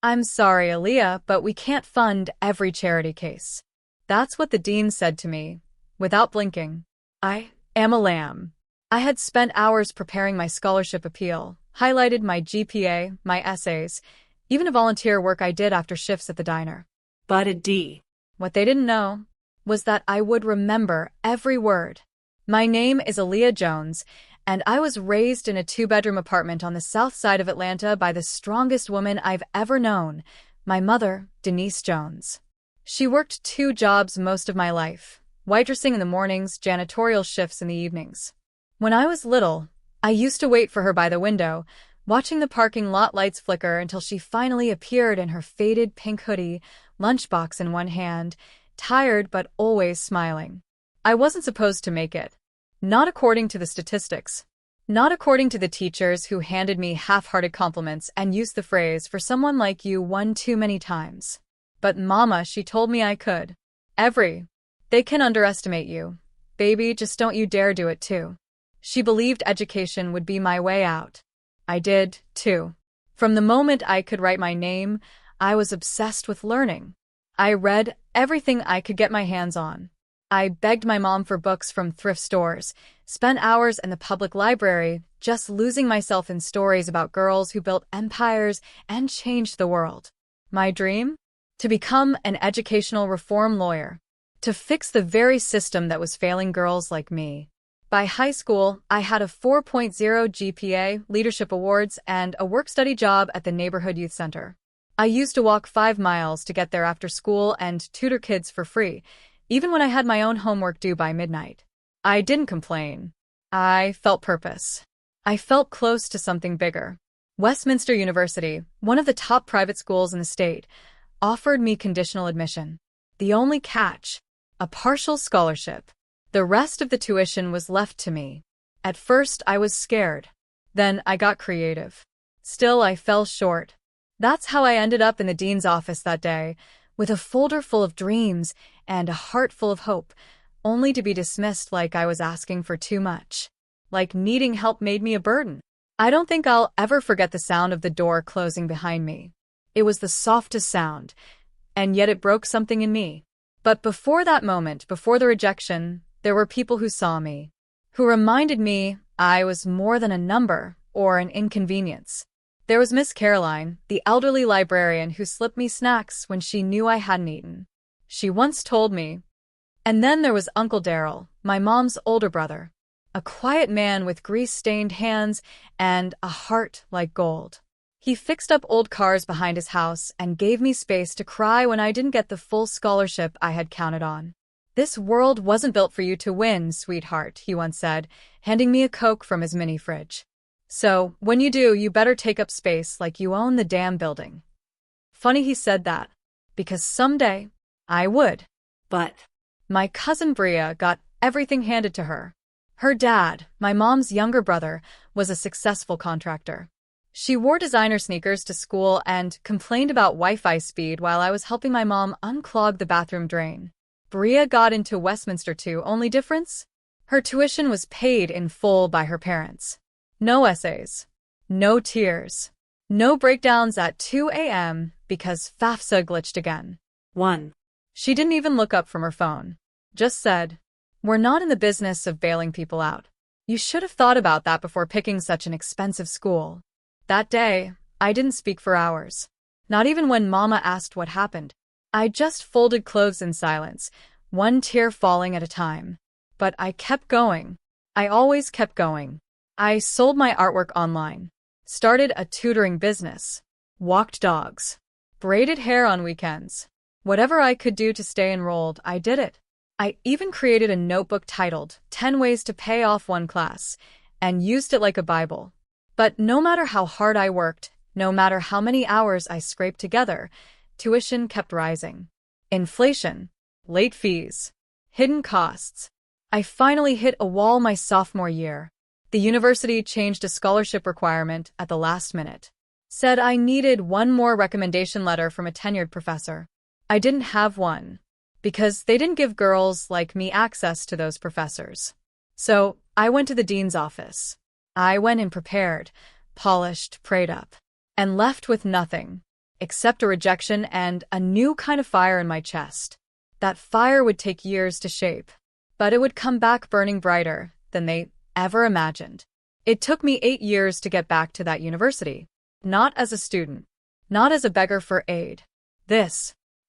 I'm sorry, Aaliyah, but we can't fund every charity case. That's what the dean said to me, without blinking. I am a lamb. I had spent hours preparing my scholarship appeal, highlighted my GPA, my essays, even a volunteer work I did after shifts at the diner. But a D. What they didn't know was that I would remember every word. My name is Aaliyah Jones, and I was raised in a two-bedroom apartment on the south side of Atlanta by the strongest woman I've ever known, my mother, Denise Jones. She worked two jobs most of my life, waitressing in the mornings, janitorial shifts in the evenings. When I was little, I used to wait for her by the window, watching the parking lot lights flicker until she finally appeared in her faded pink hoodie, lunchbox in one hand, tired but always smiling. I wasn't supposed to make it. Not according to the statistics. Not according to the teachers who handed me half-hearted compliments and used the phrase, "For someone like you, one too many times." But Mama, she told me I could. They can underestimate you. Baby, just don't you dare do it too. She believed education would be my way out. I did, too. From the moment I could write my name, I was obsessed with learning. I read everything I could get my hands on. I begged my mom for books from thrift stores, spent hours in the public library, just losing myself in stories about girls who built empires and changed the world. My dream? To become an educational reform lawyer. To fix the very system that was failing girls like me. By high school, I had a 4.0 GPA, leadership awards, and a work-study job at the neighborhood youth center. I used to walk 5 miles to get there after school and tutor kids for free, even when I had my own homework due by midnight. I didn't complain. I felt purpose. I felt close to something bigger. Westminster University, one of the top private schools in the state, offered me conditional admission. The only catch, a partial scholarship. The rest of the tuition was left to me. At first, I was scared. Then I got creative. Still, I fell short. That's how I ended up in the dean's office that day, with a folder full of dreams and a heart full of hope, only to be dismissed like I was asking for too much. Like needing help made me a burden. I don't think I'll ever forget the sound of the door closing behind me. It was the softest sound, and yet it broke something in me. But before that moment, before the rejection, there were people who saw me, who reminded me I was more than a number or an inconvenience. There was Miss Caroline, the elderly librarian who slipped me snacks when she knew I hadn't eaten. She once told me. And then there was Uncle Darrell, my mom's older brother, a quiet man with grease-stained hands and a heart like gold. He fixed up old cars behind his house and gave me space to cry when I didn't get the full scholarship I had counted on. "This world wasn't built for you to win, sweetheart," he once said, handing me a Coke from his mini fridge. "So, when you do, you better take up space like you own the damn building." Funny he said that, because someday I would. But my cousin Bria got everything handed to her. Her dad, my mom's younger brother, was a successful contractor. She wore designer sneakers to school and complained about Wi-Fi speed while I was helping my mom unclog the bathroom drain. Bria got into Westminster too, only difference? Her tuition was paid in full by her parents. No essays. No tears. No breakdowns at 2 a.m. because FAFSA glitched again. 1. She didn't even look up from her phone. Just said, "We're not in the business of bailing people out. You should have thought about that before picking such an expensive school." That day, I didn't speak for hours. Not even when Mama asked what happened. I just folded clothes in silence, one tear falling at a time. But I kept going. I always kept going. I sold my artwork online, started a tutoring business, walked dogs, braided hair on weekends. Whatever I could do to stay enrolled, I did it. I even created a notebook titled 10 Ways to Pay Off One Class and used it like a Bible. But no matter how hard I worked, no matter how many hours I scraped together, tuition kept rising. Inflation, late fees, hidden costs. I finally hit a wall my sophomore year. The university changed a scholarship requirement at the last minute. Said I needed one more recommendation letter from a tenured professor. I didn't have one, because they didn't give girls like me access to those professors. So I went to the dean's office. I went in prepared, polished, prayed up, and left with nothing. accept a rejection, and a new kind of fire in my chest. That fire would take years to shape, but it would come back burning brighter than they ever imagined. It took me 8 years to get back to that university. Not as a student, not as a beggar for aid.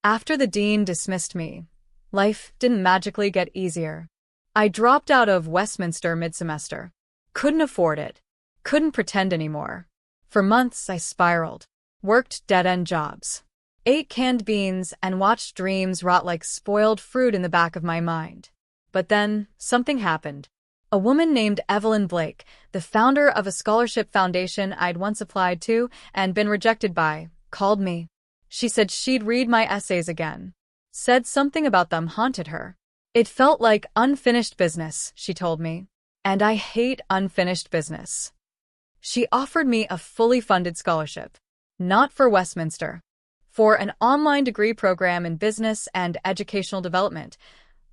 After the dean dismissed me, life didn't magically get easier. I dropped out of Westminster mid-semester. Couldn't afford it. Couldn't pretend anymore. For months I spiraled, worked dead-end jobs, ate canned beans, and watched dreams rot like spoiled fruit in the back of my mind. But then, something happened. A woman named Evelyn Blake, the founder of a scholarship foundation I'd once applied to and been rejected by, called me. She said she'd read my essays again. Said something about them haunted her. It felt like unfinished business, she told me. And I hate unfinished business. She offered me a fully funded scholarship. Not for Westminster. For an online degree program in business and educational development.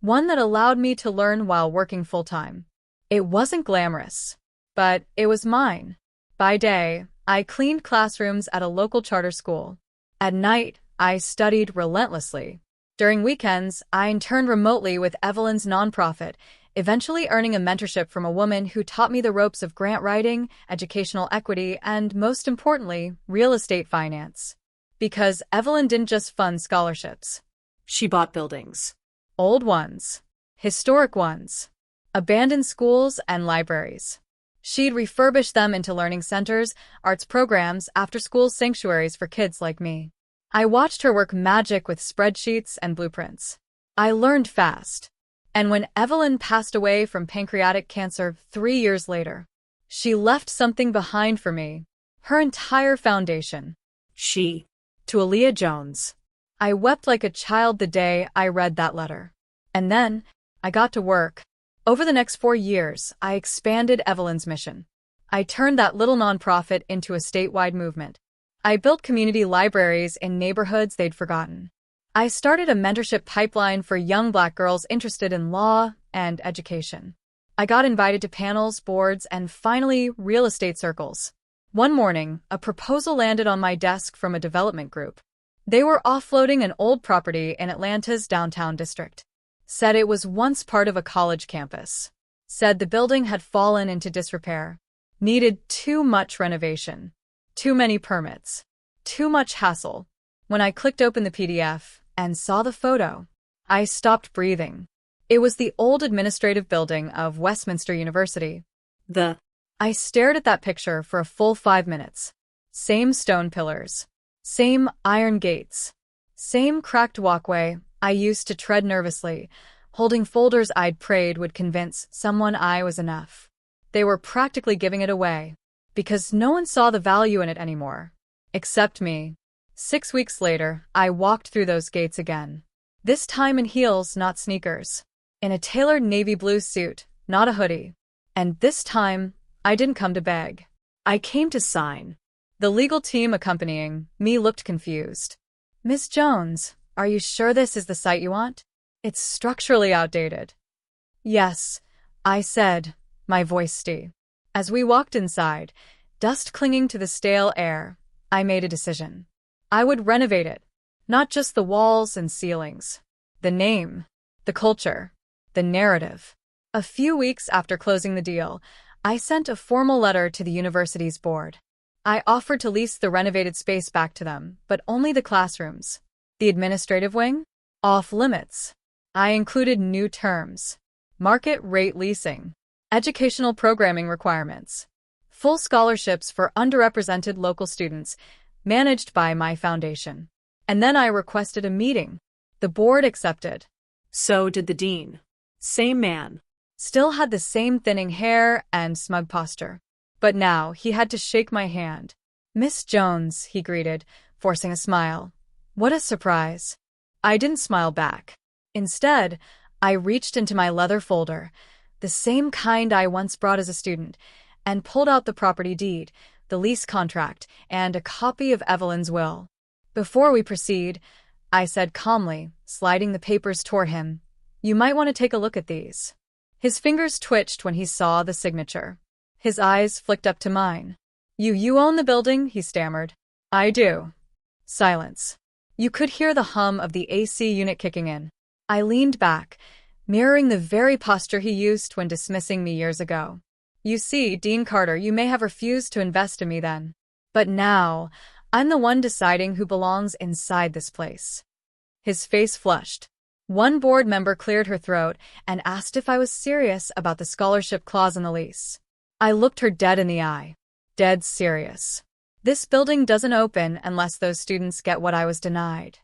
One that allowed me to learn while working full-time. It wasn't glamorous, but it was mine. By day, I cleaned classrooms at a local charter school. At night, I studied relentlessly. During weekends, I interned remotely with Evelyn's nonprofit, eventually earning a mentorship from a woman who taught me the ropes of grant writing, educational equity, and most importantly, real estate finance. Because Evelyn didn't just fund scholarships. She bought buildings. Old ones. Historic ones. Abandoned schools and libraries. She'd refurbish them into learning centers, arts programs, after-school sanctuaries for kids like me. I watched her work magic with spreadsheets and blueprints. I learned fast. And when Evelyn passed away from pancreatic cancer 3 years later, she left something behind for me. Her entire foundation. To Aaliyah Jones. I wept like a child the day I read that letter. And then, I got to work. Over the next 4 years, I expanded Evelyn's mission. I turned that little nonprofit into a statewide movement. I built community libraries in neighborhoods they'd forgotten. I started a mentorship pipeline for young Black girls interested in law and education. I got invited to panels, boards, and finally, real estate circles. One morning, a proposal landed on my desk from a development group. They were offloading an old property in Atlanta's downtown district. Said it was once part of a college campus. Said the building had fallen into disrepair. Needed too much renovation. Too many permits. Too much hassle. When I clicked open the PDF and saw the photo, I stopped breathing. It was the old administrative building of Westminster University. I stared at that picture for a full 5 minutes. Same stone pillars. Same iron gates. Same cracked walkway I used to tread nervously, holding folders I'd prayed would convince someone I was enough. They were practically giving it away, because no one saw the value in it anymore. Except me. 6 weeks later, I walked through those gates again. This time in heels, not sneakers. In a tailored navy blue suit, not a hoodie. And this time, I didn't come to beg. I came to sign. The legal team accompanying me looked confused. Miss Jones, are you sure this is the site you want? It's structurally outdated. Yes, I said, my voice steady. As we walked inside, dust clinging to the stale air, I made a decision. I would renovate it. Not just the walls and ceilings. The name, the culture, the narrative. A few weeks after closing the deal, I sent a formal letter to the university's board. I offered to lease the renovated space back to them, but only the classrooms. The administrative wing? Off limits. I included new terms. Market rate leasing. Educational programming requirements. Full scholarships for underrepresented local students, managed by my foundation. And then I requested a meeting. The board accepted. So did the dean. Same man. Still had the same thinning hair and smug posture. But now he had to shake my hand. Miss Jones, he greeted, forcing a smile. What a surprise. I didn't smile back. Instead, I reached into my leather folder, the same kind I once brought as a student, and pulled out the property deed, the lease contract, and a copy of Evelyn's will. Before we proceed, I said calmly, sliding the papers toward him, you might want to take a look at these. His fingers twitched when he saw the signature. His eyes flicked up to mine. You own the building, he stammered. I do. Silence. You could hear the hum of the AC unit kicking in. I leaned back, mirroring the very posture he used when dismissing me years ago. You see, Dean Carter, you may have refused to invest in me then. But now, I'm the one deciding who belongs inside this place. His face flushed. One board member cleared her throat and asked if I was serious about the scholarship clause in the lease. I looked her dead in the eye. Dead serious. This building doesn't open unless those students get what I was denied.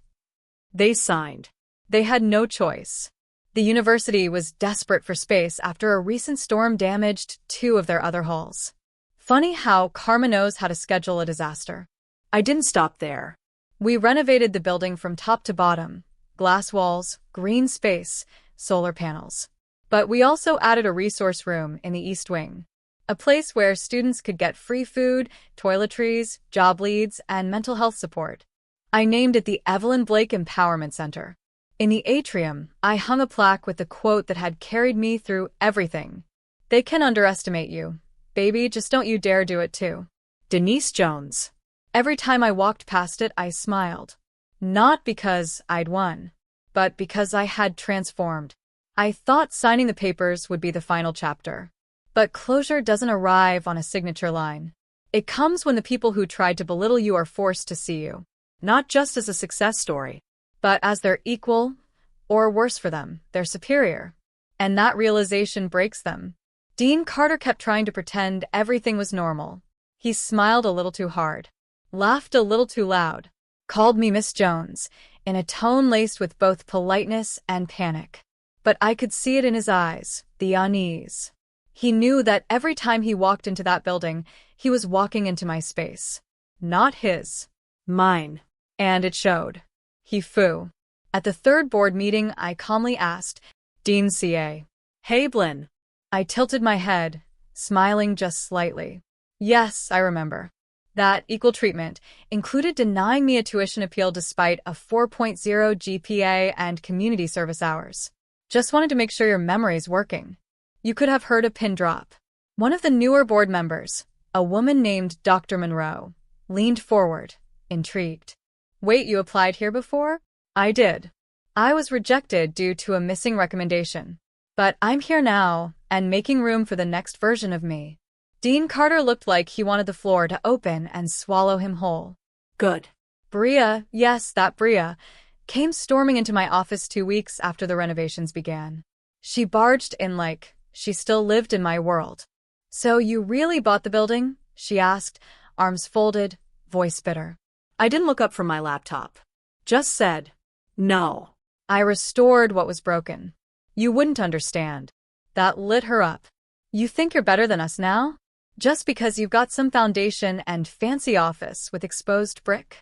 They signed. They had no choice. The university was desperate for space after a recent storm damaged 2 of their other halls. Funny how karma knows how to schedule a disaster. I didn't stop there. We renovated the building from top to bottom. Glass walls, green space, solar panels. But we also added a resource room in the East Wing. A place where students could get free food, toiletries, job leads, and mental health support. I named it the Evelyn Blake Empowerment Center. In the atrium, I hung a plaque with the quote that had carried me through everything. They can underestimate you. Baby, just don't you dare do it too. Denise Jones. Every time I walked past it, I smiled. Not because I'd won, but because I had transformed. I thought signing the papers would be the final chapter. But closure doesn't arrive on a signature line. It comes when the people who tried to belittle you are forced to see you, not just as a success story, but as their equal, or worse for them, their superior. And that realization breaks them. Dean Carter kept trying to pretend everything was normal. He smiled a little too hard, laughed a little too loud, called me Miss Jones, in a tone laced with both politeness and panic. But I could see it in his eyes, the unease. He knew that every time he walked into that building, he was walking into my space. Not his. Mine. And it showed. He flew. At the 3rd board meeting, I calmly asked, Dean C.A. Hey, Blinn. I tilted my head, smiling just slightly. Yes, I remember. That equal treatment included denying me a tuition appeal despite a 4.0 GPA and community service hours. Just wanted to make sure your memory's working. You could have heard a pin drop. One of the newer board members, a woman named Dr. Monroe, leaned forward, intrigued. Wait, you applied here before? I did. I was rejected due to a missing recommendation. But I'm here now, and making room for the next version of me. Dean Carter looked like he wanted the floor to open and swallow him whole. Good. Bria, yes, that Bria, came storming into my office 2 weeks after the renovations began. She barged in like she still lived in my world. So you really bought the building? She asked, arms folded, voice bitter. I didn't look up from my laptop. Just said, no. I restored what was broken. You wouldn't understand. That lit her up. You think you're better than us now? Just because you've got some foundation and fancy office with exposed brick?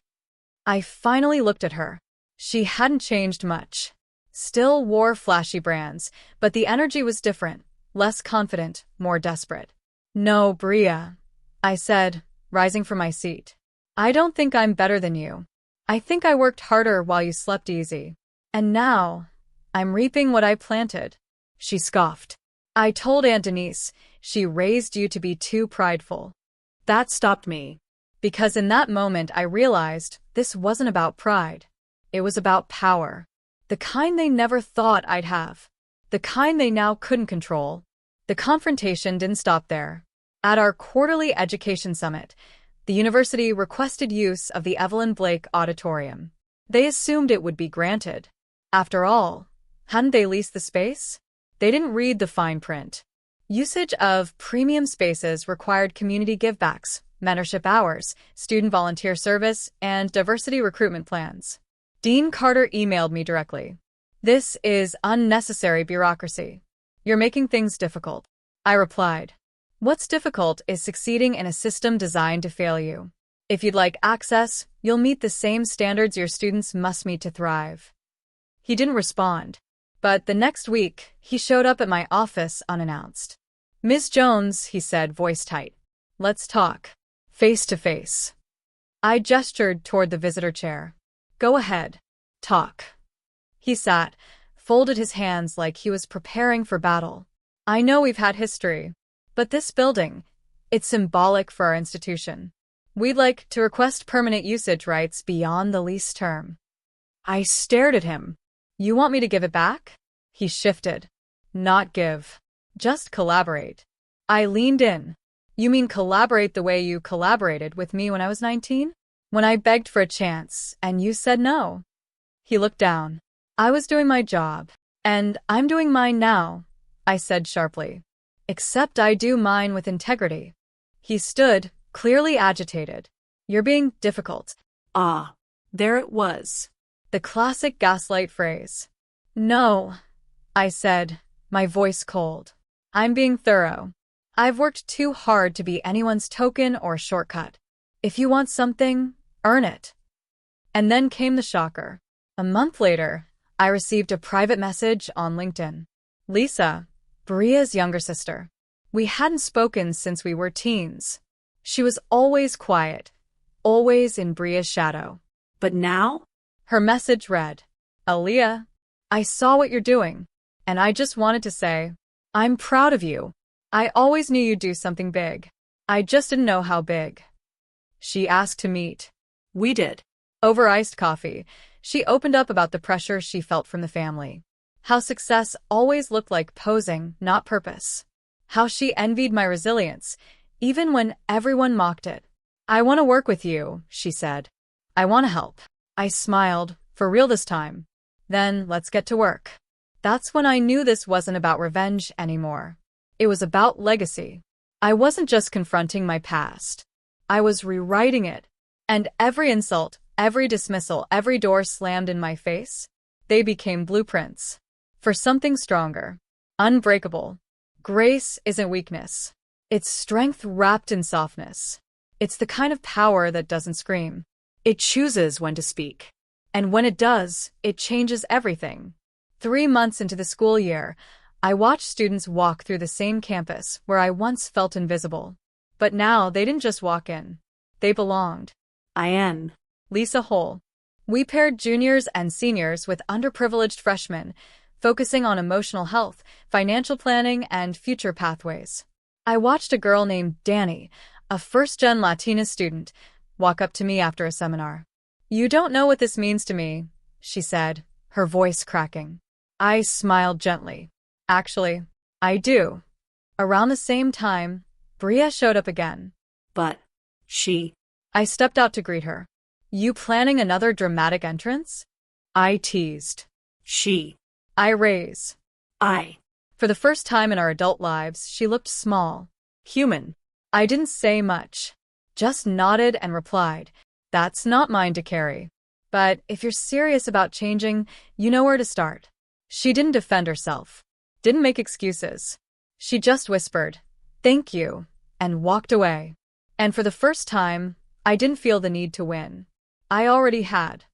I finally looked at her. She hadn't changed much. Still wore flashy brands, but the energy was different, less confident, more desperate. No, Bria, I said, rising from my seat. I don't think I'm better than you. I think I worked harder while you slept easy. And now, I'm reaping what I planted. She scoffed. I told Aunt Denise, she raised you to be too prideful. That stopped me. Because in that moment I realized this wasn't about pride. It was about power. The kind they never thought I'd have. The kind they now couldn't control. The confrontation didn't stop there. At our quarterly education summit, the university requested use of the Evelyn Blake Auditorium. They assumed it would be granted. After all, hadn't they leased the space? They didn't read the fine print. Usage of premium spaces required community givebacks, mentorship hours, student volunteer service, and diversity recruitment plans. Dean Carter emailed me directly. This is unnecessary bureaucracy. You're making things difficult. I replied. What's difficult is succeeding in a system designed to fail you. If you'd like access, you'll meet the same standards your students must meet to thrive. He didn't respond. But the next week, he showed up at my office unannounced. Miss Jones, he said, voice tight. Let's talk. Face to face. I gestured toward the visitor chair. Go ahead. Talk. He sat, folded his hands like he was preparing for battle. I know we've had history, but this building, it's symbolic for our institution. We'd like to request permanent usage rights beyond the lease term. I stared at him. You want me to give it back? He shifted. Not give. Just collaborate. I leaned in. You mean collaborate the way you collaborated with me when I was 19? When I begged for a chance, and you said no. He looked down. I was doing my job. And I'm doing mine now, I said sharply. Except I do mine with integrity. He stood, clearly agitated. You're being difficult. Ah, there it was. The classic gaslight phrase. No, I said, my voice cold. I'm being thorough. I've worked too hard to be anyone's token or shortcut. If you want something, earn it. And then came the shocker. A month later, I received a private message on LinkedIn. Lisa, Bria's younger sister. We hadn't spoken since we were teens. She was always quiet, always in Bria's shadow. But now? Her message read, Aaliyah, I saw what you're doing, and I just wanted to say, I'm proud of you. I always knew you'd do something big. I just didn't know how big. She asked to meet. We did. Over iced coffee, she opened up about the pressure she felt from the family. How success always looked like posing, not purpose. How she envied my resilience, even when everyone mocked it. I want to work with you, she said. I want to help. I smiled, for real this time. Then let's get to work. That's when I knew this wasn't about revenge anymore. It was about legacy. I wasn't just confronting my past. I was rewriting it. And every insult, every dismissal, every door slammed in my face, they became blueprints. For something stronger. Unbreakable. Grace isn't weakness. It's strength wrapped in softness. It's the kind of power that doesn't scream. It chooses when to speak. And when it does, it changes everything. 3 months into the school year, I watched students walk through the same campus where I once felt invisible. But now they didn't just walk in. They belonged. Lisa Hull. We paired juniors and seniors with underprivileged freshmen, focusing on emotional health, financial planning, and future pathways. I watched a girl named Danny, a first-gen Latina student, walk up to me after a seminar. You don't know what this means to me, she said, her voice cracking. I smiled gently. Actually, I do. Around the same time, Bria showed up again. But she... I stepped out to greet her. You planning another dramatic entrance? I teased. She... I raise. I... For the first time in our adult lives, she looked small. Human. I didn't say much. Just nodded and replied, that's not mine to carry. But if you're serious about changing, you know where to start. She didn't defend herself. Didn't make excuses. She just whispered, thank you, and walked away. And for the first time, I didn't feel the need to win. I already had.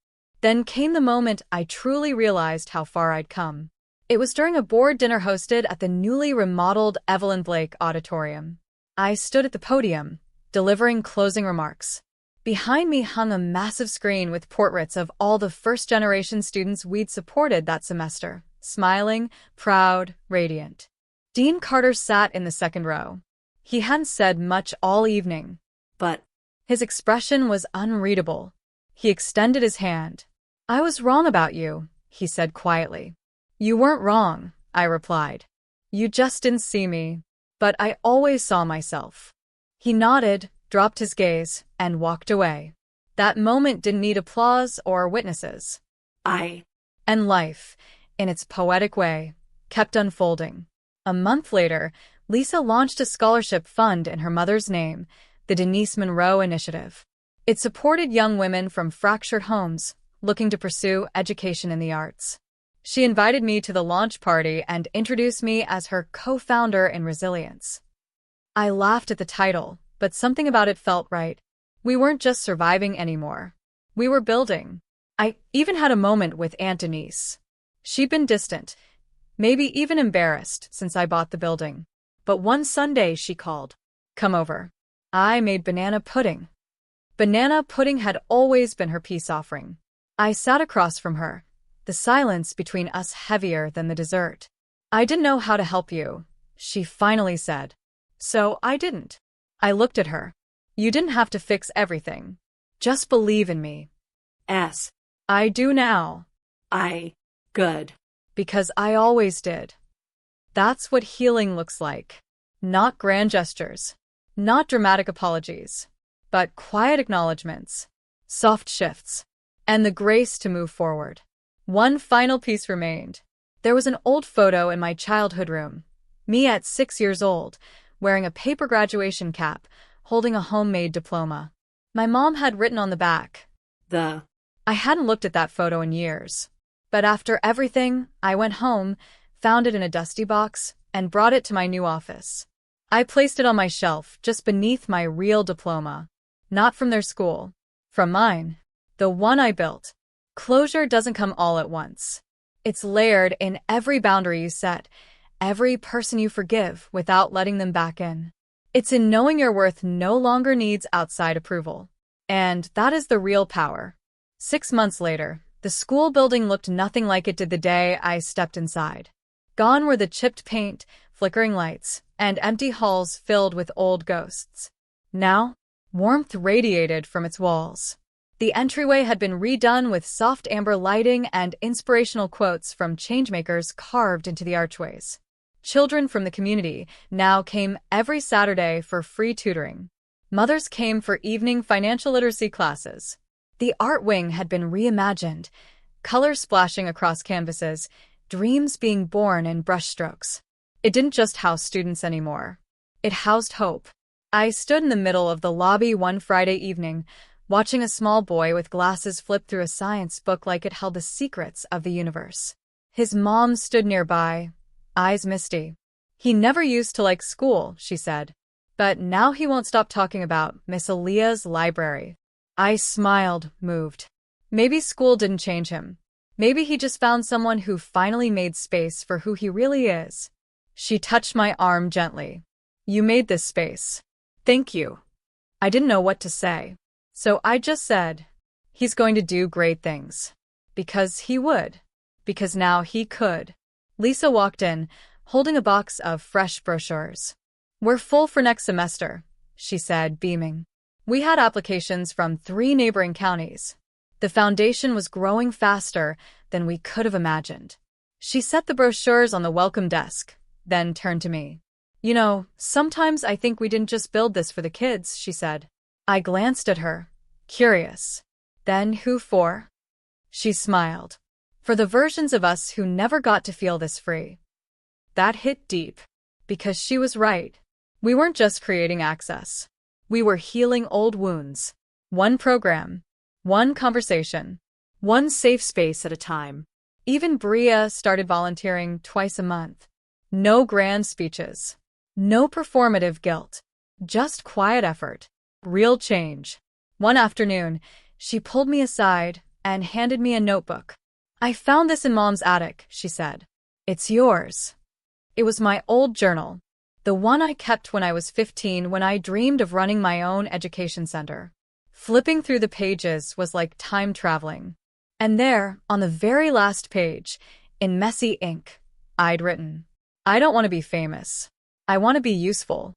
Then came the moment I truly realized how far I'd come. It was during a board dinner hosted at the newly remodeled Evelyn Blake Auditorium. I stood at the podium, delivering closing remarks. Behind me hung a massive screen with portraits of all the first-generation students we'd supported that semester, smiling, proud, radiant. Dean Carter sat in the second row. He hadn't said much all evening. But his expression was unreadable. He extended his hand. I was wrong about you, he said quietly. You weren't wrong, I replied. You just didn't see me. But I always saw myself. He nodded, dropped his gaze, and walked away. That moment didn't need applause or witnesses. And life, in its poetic way, kept unfolding. A month later, Lisa launched a scholarship fund in her mother's name, the Denise Monroe Initiative. It supported young women from fractured homes looking to pursue education in the arts. She invited me to the launch party and introduced me as her co-founder in Resilience. I laughed at the title, but something about it felt right. We weren't just surviving anymore. We were building. I even had a moment with Aunt Denise. She'd been distant, maybe even embarrassed since I bought the building. But one Sunday she called. Come over. I made banana pudding. Banana pudding had always been her peace offering. I sat across from her, the silence between us heavier than the dessert. I didn't know how to help you, she finally said. So I didn't. I looked at her. You didn't have to fix everything. Just believe in me. S. I do now. Good. Because I always did. That's what healing looks like. Not grand gestures. Not dramatic apologies. But quiet acknowledgments. Soft shifts. And the grace to move forward. One final piece remained. There was an old photo in my childhood room. Me at 6 years old, wearing a paper graduation cap, holding a homemade diploma. My mom had written on the back. I hadn't looked at that photo in years. But after everything, I went home, found it in a dusty box, and brought it to my new office. I placed it on my shelf, just beneath my real diploma. Not from their school. From mine. The one I built. Closure doesn't come all at once. It's layered in every boundary you set, every person you forgive without letting them back in. It's in knowing your worth no longer needs outside approval. And that is the real power. 6 months later, the school building looked nothing like it did the day I stepped inside. Gone were the chipped paint, flickering lights, and empty halls filled with old ghosts. Now, warmth radiated from its walls. The entryway had been redone with soft amber lighting and inspirational quotes from changemakers carved into the archways. Children from the community now came every Saturday for free tutoring. Mothers came for evening financial literacy classes. The art wing had been reimagined, colors splashing across canvases, dreams being born in brushstrokes. It didn't just house students anymore. It housed hope. I stood in the middle of the lobby one Friday evening, watching a small boy with glasses flip through a science book like it held the secrets of the universe. His mom stood nearby, eyes misty. He never used to like school, she said. But now he won't stop talking about Miss Aaliyah's library. I smiled, moved. Maybe school didn't change him. Maybe he just found someone who finally made space for who he really is. She touched my arm gently. You made this space. Thank you. I didn't know what to say. So I just said, he's going to do great things. Because he would. Because now he could. Lisa walked in, holding a box of fresh brochures. We're full for next semester, she said, beaming. We had applications from 3 neighboring counties. The foundation was growing faster than we could have imagined. She set the brochures on the welcome desk, then turned to me. You know, sometimes I think we didn't just build this for the kids, she said. I glanced at her, curious. Then who for? She smiled. For the versions of us who never got to feel this free. That hit deep. Because she was right. We weren't just creating access. We were healing old wounds. One program. One conversation. One safe space at a time. Even Bria started volunteering twice a month. No grand speeches. No performative guilt. Just quiet effort. Real change. One afternoon, she pulled me aside and handed me a notebook. I found this in Mom's attic, she said. It's yours. It was my old journal. The one I kept when I was 15 when I dreamed of running my own education center. Flipping through the pages was like time traveling. And there, on the very last page, in messy ink, I'd written, I don't want to be famous. I want to be useful.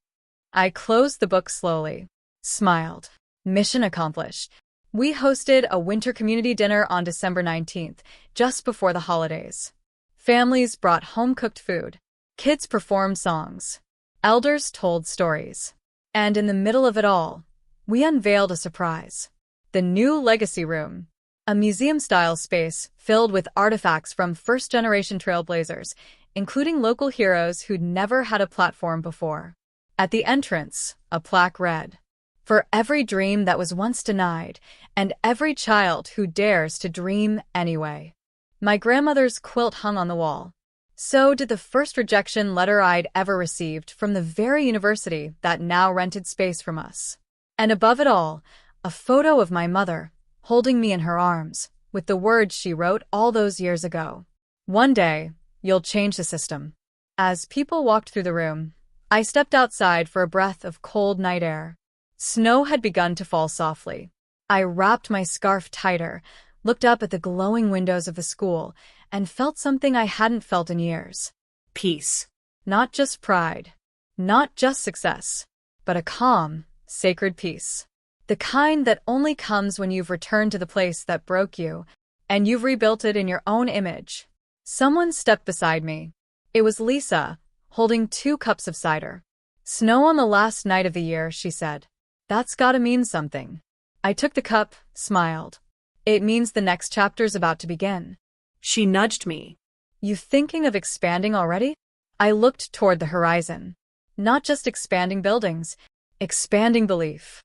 I closed the book slowly, smiled. Mission accomplished. We hosted a winter community dinner on December 19th, just before the holidays. Families brought home-cooked food. Kids performed songs. Elders told stories. And in the middle of it all, we unveiled a surprise. The new Legacy Room. A museum-style space filled with artifacts from first-generation trailblazers, including local heroes who'd never had a platform before. At the entrance, a plaque read, For every dream that was once denied, and every child who dares to dream anyway. My grandmother's quilt hung on the wall. So did the first rejection letter I'd ever received from the very university that now rented space from us. And above it all, a photo of my mother, holding me in her arms, with the words she wrote all those years ago. One day, you'll change the system. As people walked through the room, I stepped outside for a breath of cold night air. Snow had begun to fall softly. I wrapped my scarf tighter, looked up at the glowing windows of the school, and felt something I hadn't felt in years. Peace. Not just pride. Not just success. But a calm, sacred peace. The kind that only comes when you've returned to the place that broke you, and you've rebuilt it in your own image. Someone stepped beside me. It was Lisa, holding 2 cups of cider. Snow on the last night of the year, she said. That's gotta mean something. I took the cup, smiled. It means the next chapter's about to begin. She nudged me. You thinking of expanding already? I looked toward the horizon. Not just expanding buildings, expanding belief.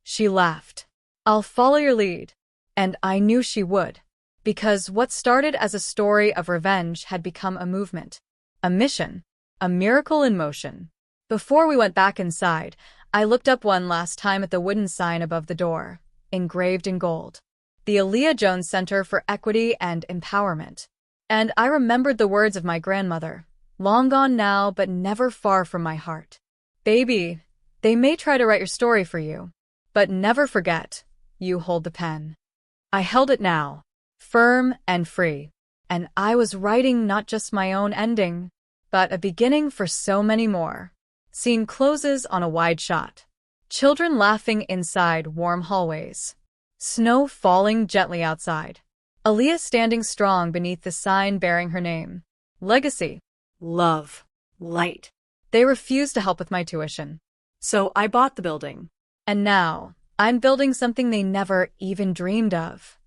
She laughed. I'll follow your lead. And I knew she would. Because what started as a story of revenge had become a movement. A mission. A miracle in motion. Before we went back inside, I looked up one last time at the wooden sign above the door, engraved in gold. The Aaliyah Jones Center for Equity and Empowerment. And I remembered the words of my grandmother, long gone now but never far from my heart. Baby, they may try to write your story for you, but never forget, you hold the pen. I held it now, firm and free, and I was writing not just my own ending, but a beginning for so many more. Scene closes on a wide shot. Children laughing inside warm hallways. Snow falling gently outside. Aaliyah standing strong beneath the sign bearing her name. Legacy. Love. Light. They refused to help with my tuition. So I bought the building. And now, I'm building something they never even dreamed of.